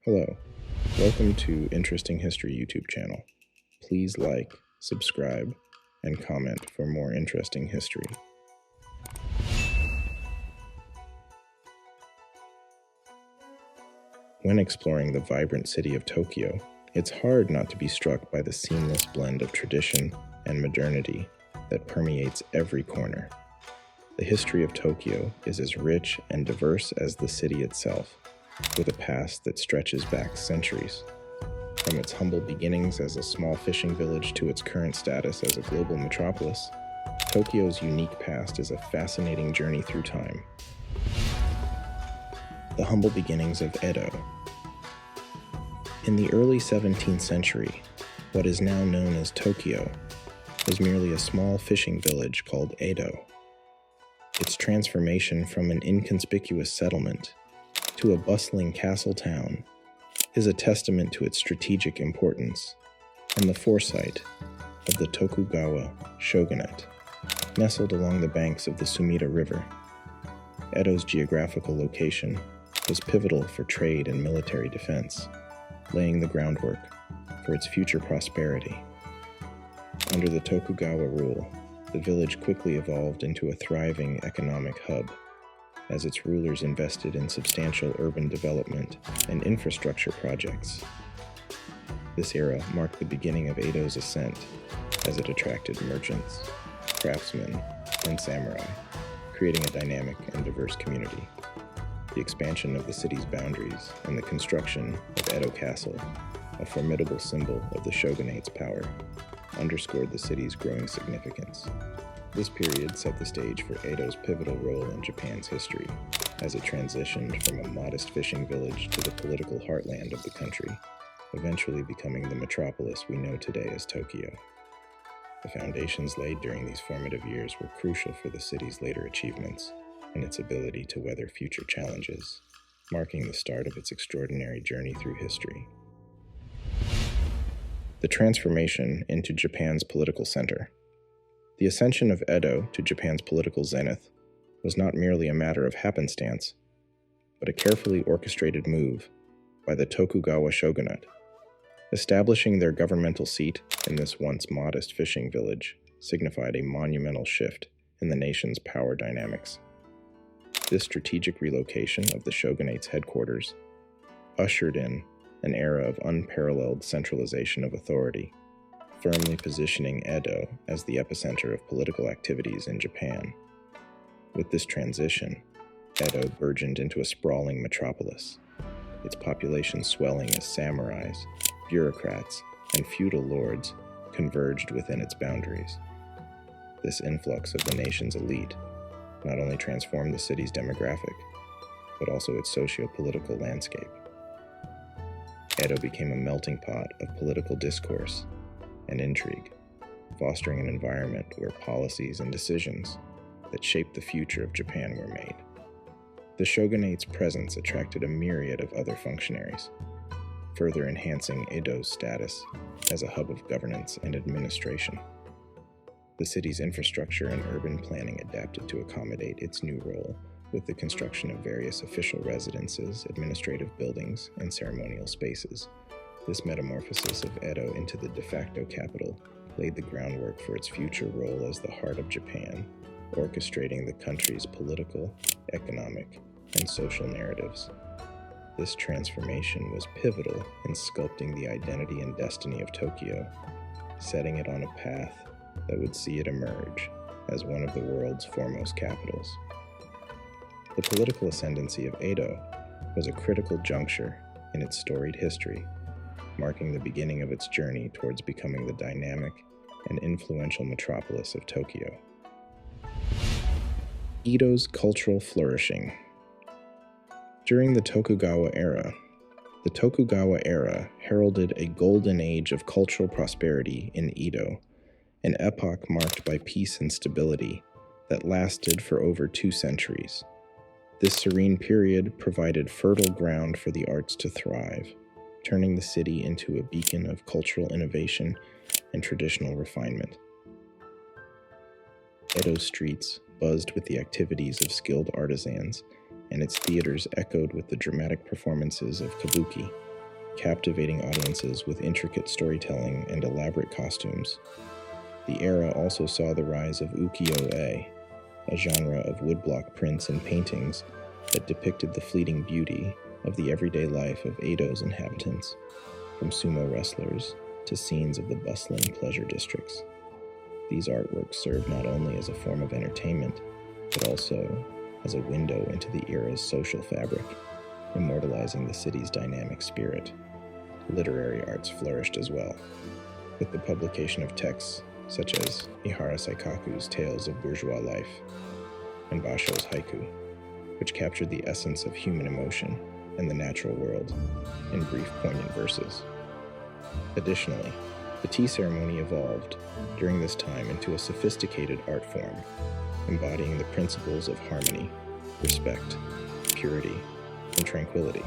Hello, welcome to Interesting History YouTube channel. Please like, subscribe, and comment for more interesting history. When exploring the vibrant city of Tokyo, it's hard not to be struck by the seamless blend of tradition and modernity that permeates every corner. The history of Tokyo is as rich and diverse as the city itself, with a past that stretches back centuries. From its humble beginnings as a small fishing village to its current status as a global metropolis, Tokyo's unique past is a fascinating journey through time. The humble beginnings of Edo. In the early 17th century, what is now known as Tokyo was merely a small fishing village called Edo. Its transformation from an inconspicuous settlement to a bustling castle town is a testament to its strategic importance and the foresight of the Tokugawa shogunate, nestled along the banks of the Sumida River. Edo's geographical location was pivotal for trade and military defense, laying the groundwork for its future prosperity. Under the Tokugawa rule, the village quickly evolved into a thriving economic hub, as its rulers invested in substantial urban development and infrastructure projects. This era marked the beginning of Edo's ascent, as it attracted merchants, craftsmen, and samurai, creating a dynamic and diverse community. The expansion of the city's boundaries and the construction of Edo Castle, a formidable symbol of the shogunate's power, underscored the city's growing significance. This period set the stage for Edo's pivotal role in Japan's history, as it transitioned from a modest fishing village to the political heartland of the country, eventually becoming the metropolis we know today as Tokyo. The foundations laid during these formative years were crucial for the city's later achievements and its ability to weather future challenges, marking the start of its extraordinary journey through history. The transformation into Japan's political center. The ascension of Edo to Japan's political zenith was not merely a matter of happenstance, but a carefully orchestrated move by the Tokugawa shogunate. Establishing their governmental seat in this once modest fishing village signified a monumental shift in the nation's power dynamics. This strategic relocation of the shogunate's headquarters ushered in an era of unparalleled centralization of authority, firmly positioning Edo as the epicenter of political activities in Japan. With this transition, Edo burgeoned into a sprawling metropolis, its population swelling as samurais, bureaucrats, and feudal lords converged within its boundaries. This influx of the nation's elite not only transformed the city's demographic, but also its socio-political landscape. Edo became a melting pot of political discourse and intrigue, fostering an environment where policies and decisions that shaped the future of Japan were made. The shogunate's presence attracted a myriad of other functionaries, further enhancing Edo's status as a hub of governance and administration. The city's infrastructure and urban planning adapted to accommodate its new role, with the construction of various official residences, administrative buildings, and ceremonial spaces. This metamorphosis of Edo into the de facto capital laid the groundwork for its future role as the heart of Japan, orchestrating the country's political, economic, and social narratives. This transformation was pivotal in sculpting the identity and destiny of Tokyo, setting it on a path that would see it emerge as one of the world's foremost capitals. The political ascendancy of Edo was a critical juncture in its storied history, marking the beginning of its journey towards becoming the dynamic and influential metropolis of Tokyo. Edo's cultural flourishing. During the Tokugawa era heralded a golden age of cultural prosperity in Edo, an epoch marked by peace and stability that lasted for over 2 centuries. This serene period provided fertile ground for the arts to thrive, turning the city into a beacon of cultural innovation and traditional refinement. Edo's streets buzzed with the activities of skilled artisans, and its theaters echoed with the dramatic performances of kabuki, captivating audiences with intricate storytelling and elaborate costumes. The era also saw the rise of ukiyo-e, a genre of woodblock prints and paintings that depicted the fleeting beauty of the everyday life of Edo's inhabitants, from sumo wrestlers to scenes of the bustling pleasure districts. These artworks served not only as a form of entertainment, but also as a window into the era's social fabric, immortalizing the city's dynamic spirit. Literary arts flourished as well, with the publication of texts such as Ihara Saikaku's Tales of Bourgeois Life and Basho's Haiku, which captured the essence of human emotion and the natural world in brief, poignant verses. Additionally, the tea ceremony evolved during this time into a sophisticated art form, embodying the principles of harmony, respect, purity, and tranquility.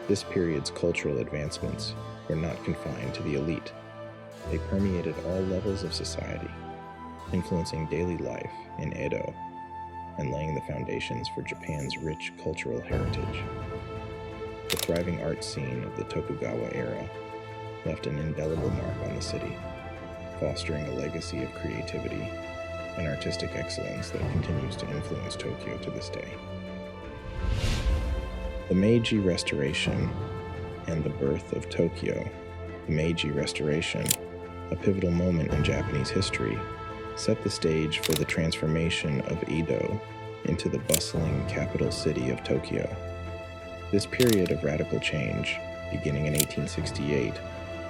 This period's cultural advancements were not confined to the elite. They permeated all levels of society, influencing daily life in Edo and laying the foundations for Japan's rich cultural heritage. The thriving art scene of the Tokugawa era left an indelible mark on the city, fostering a legacy of creativity and artistic excellence that continues to influence Tokyo to this day. The Meiji Restoration and the birth of Tokyo. The Meiji Restoration, a pivotal moment in Japanese history, set the stage for the transformation of Edo into the bustling capital city of Tokyo. This period of radical change, beginning in 1868,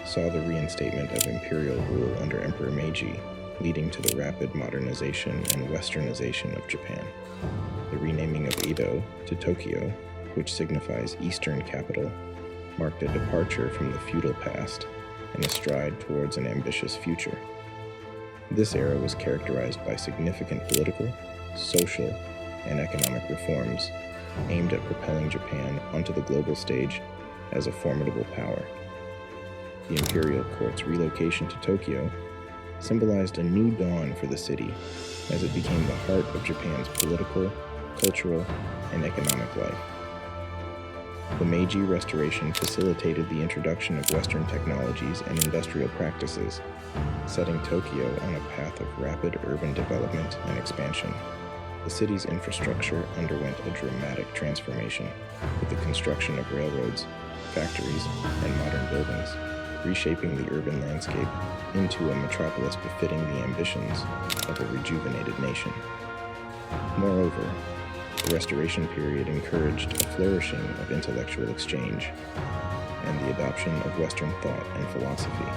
saw the reinstatement of imperial rule under Emperor Meiji, leading to the rapid modernization and westernization of Japan. The renaming of Edo to Tokyo, which signifies Eastern Capital, marked a departure from the feudal past and a stride towards an ambitious future. This era was characterized by significant political, social, and economic reforms aimed at propelling Japan onto the global stage as a formidable power. The imperial court's relocation to Tokyo symbolized a new dawn for the city as it became the heart of Japan's political, cultural, and economic life. The Meiji Restoration facilitated the introduction of Western technologies and industrial practices, setting Tokyo on a path of rapid urban development and expansion. The city's infrastructure underwent a dramatic transformation, with the construction of railroads, factories, and modern buildings, reshaping the urban landscape into a metropolis befitting the ambitions of a rejuvenated nation. Moreover, the Restoration period encouraged a flourishing of intellectual exchange and the adoption of Western thought and philosophy,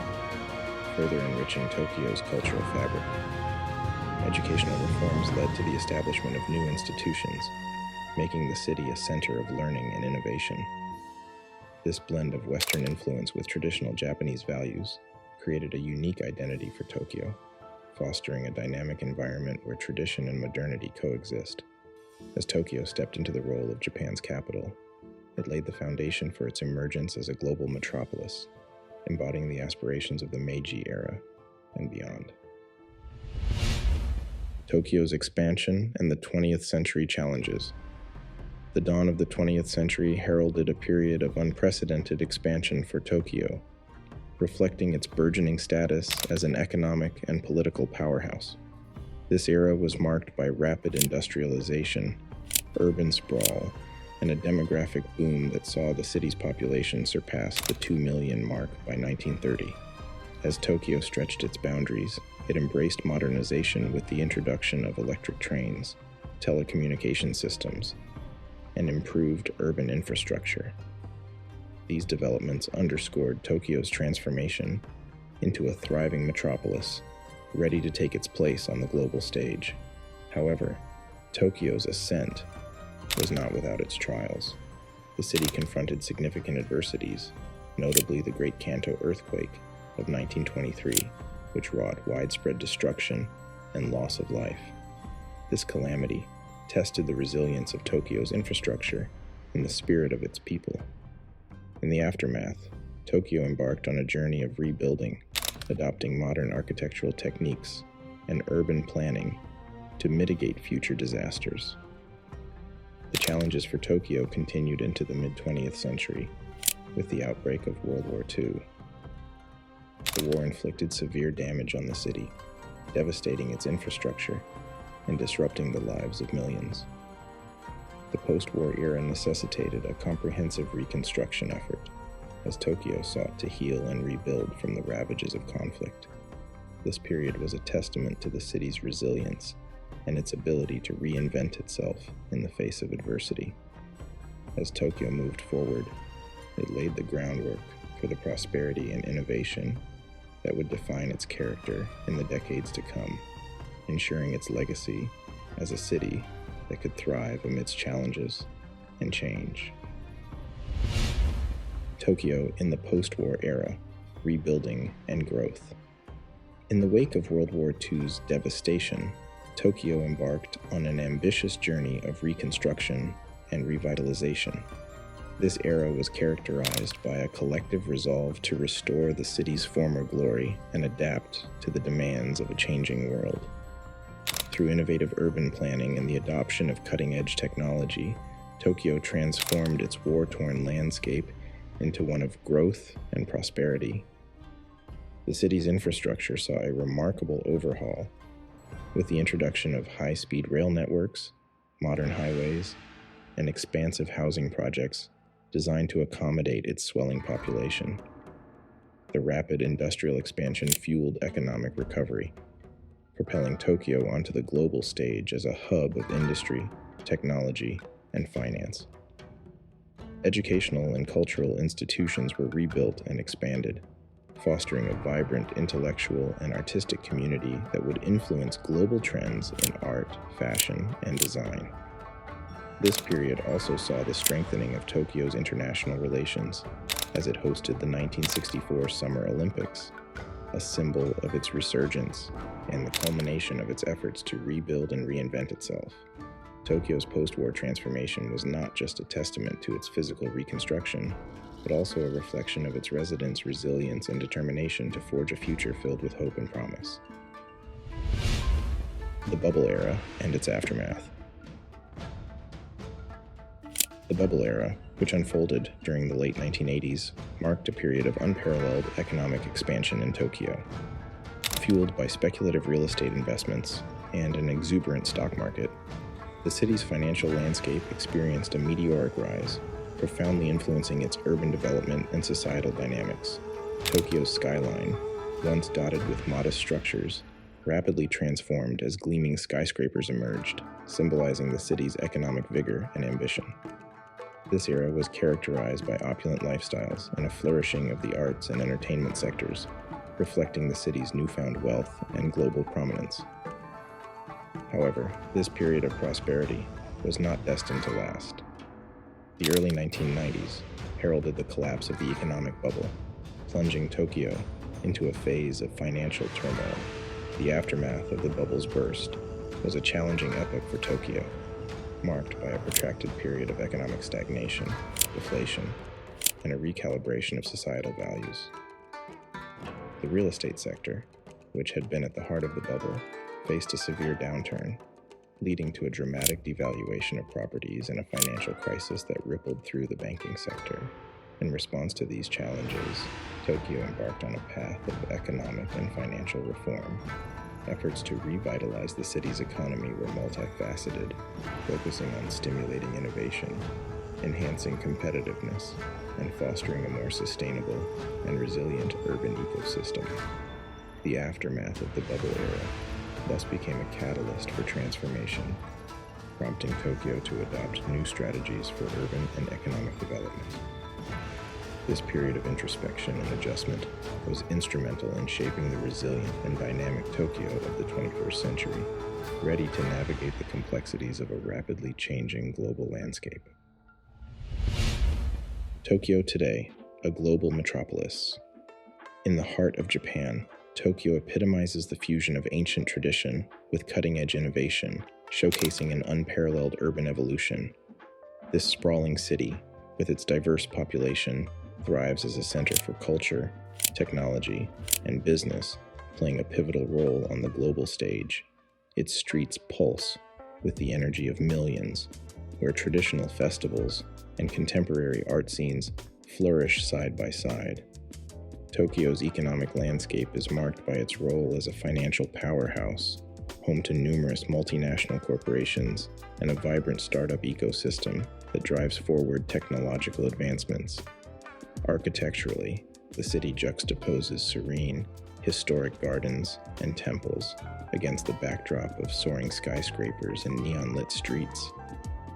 further enriching Tokyo's cultural fabric. Educational reforms led to the establishment of new institutions, making the city a center of learning and innovation. This blend of Western influence with traditional Japanese values created a unique identity for Tokyo, fostering a dynamic environment where tradition and modernity coexist. As Tokyo stepped into the role of Japan's capital, it laid the foundation for its emergence as a global metropolis, embodying the aspirations of the Meiji era and beyond. Tokyo's expansion and the 20th century challenges. The dawn of the 20th century heralded a period of unprecedented expansion for Tokyo, reflecting its burgeoning status as an economic and political powerhouse. This era was marked by rapid industrialization, urban sprawl, and a demographic boom that saw the city's population surpass the 2 million mark by 1930. As Tokyo stretched its boundaries, it embraced modernization with the introduction of electric trains, telecommunication systems, and improved urban infrastructure. These developments underscored Tokyo's transformation into a thriving metropolis, ready to take its place on the global stage. However, Tokyo's ascent was not without its trials. The city confronted significant adversities, notably the Great Kanto earthquake of 1923, which wrought widespread destruction and loss of life. This calamity tested the resilience of Tokyo's infrastructure and the spirit of its people. In the aftermath, Tokyo embarked on a journey of rebuilding, adopting modern architectural techniques and urban planning to mitigate future disasters. The challenges for Tokyo continued into the mid-20th century. with the outbreak of World War II. The war inflicted severe damage on the city, devastating its infrastructure and disrupting the lives of millions. The post-war era necessitated a comprehensive reconstruction effort, as Tokyo sought to heal and rebuild from the ravages of conflict. This period was a testament to the city's resilience and its ability to reinvent itself in the face of adversity. As Tokyo moved forward, it laid the groundwork for the prosperity and innovation that would define its character in the decades to come, ensuring its legacy as a city that could thrive amidst challenges and change. Tokyo in the post-war era, rebuilding and growth. In the wake of World War II's devastation, Tokyo embarked on an ambitious journey of reconstruction and revitalization. This era was characterized by a collective resolve to restore the city's former glory and adapt to the demands of a changing world. Through innovative urban planning and the adoption of cutting-edge technology, Tokyo transformed its war-torn landscape into one of growth and prosperity. The city's infrastructure saw a remarkable overhaul, with the introduction of high-speed rail networks, modern highways, and expansive housing projects designed to accommodate its swelling population. The rapid industrial expansion fueled economic recovery, propelling Tokyo onto the global stage as a hub of industry, technology, and finance. Educational and cultural institutions were rebuilt and expanded, fostering a vibrant intellectual and artistic community that would influence global trends in art, fashion, and design. This period also saw the strengthening of Tokyo's international relations, as it hosted the 1964 Summer Olympics, a symbol of its resurgence and the culmination of its efforts to rebuild and reinvent itself. Tokyo's post-war transformation was not just a testament to its physical reconstruction, but also a reflection of its residents' resilience and determination to forge a future filled with hope and promise. The Bubble Era and its aftermath. The Bubble Era, which unfolded during the late 1980s, marked a period of unparalleled economic expansion in Tokyo. Fueled by speculative real estate investments and an exuberant stock market, the city's financial landscape experienced a meteoric rise, profoundly influencing its urban development and societal dynamics. Tokyo's skyline, once dotted with modest structures, rapidly transformed as gleaming skyscrapers emerged, symbolizing the city's economic vigor and ambition. This era was characterized by opulent lifestyles and a flourishing of the arts and entertainment sectors, reflecting the city's newfound wealth and global prominence. However, this period of prosperity was not destined to last. The early 1990s heralded the collapse of the economic bubble, plunging Tokyo into a phase of financial turmoil. The aftermath of the bubble's burst was a challenging epoch for Tokyo, marked by a protracted period of economic stagnation, deflation, and a recalibration of societal values. The real estate sector, which had been at the heart of the bubble, faced a severe downturn, leading to a dramatic devaluation of properties and a financial crisis that rippled through the banking sector. In response to these challenges, Tokyo embarked on a path of economic and financial reform. Efforts to revitalize the city's economy were multifaceted, focusing on stimulating innovation, enhancing competitiveness, and fostering a more sustainable and resilient urban ecosystem. The aftermath of the bubble era thus became a catalyst for transformation, prompting Tokyo to adopt new strategies for urban and economic development. This period of introspection and adjustment was instrumental in shaping the resilient and dynamic Tokyo of the 21st century, ready to navigate the complexities of a rapidly changing global landscape. Tokyo today, a global metropolis. In the heart of Japan, Tokyo epitomizes the fusion of ancient tradition with cutting-edge innovation, showcasing an unparalleled urban evolution. This sprawling city, with its diverse population, thrives as a center for culture, technology, and business, playing a pivotal role on the global stage. Its streets pulse with the energy of millions, where traditional festivals and contemporary art scenes flourish side by side. Tokyo's economic landscape is marked by its role as a financial powerhouse, home to numerous multinational corporations and a vibrant startup ecosystem that drives forward technological advancements. Architecturally, the city juxtaposes serene, historic gardens and temples against the backdrop of soaring skyscrapers and neon-lit streets,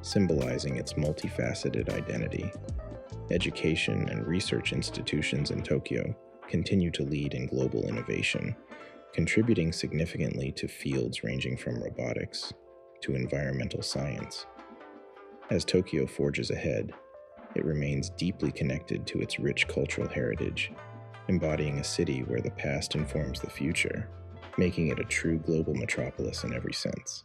symbolizing its multifaceted identity. Education and research institutions in Tokyo continue to lead in global innovation, contributing significantly to fields ranging from robotics to environmental science. As Tokyo forges ahead, it remains deeply connected to its rich cultural heritage, embodying a city where the past informs the future, making it a true global metropolis in every sense.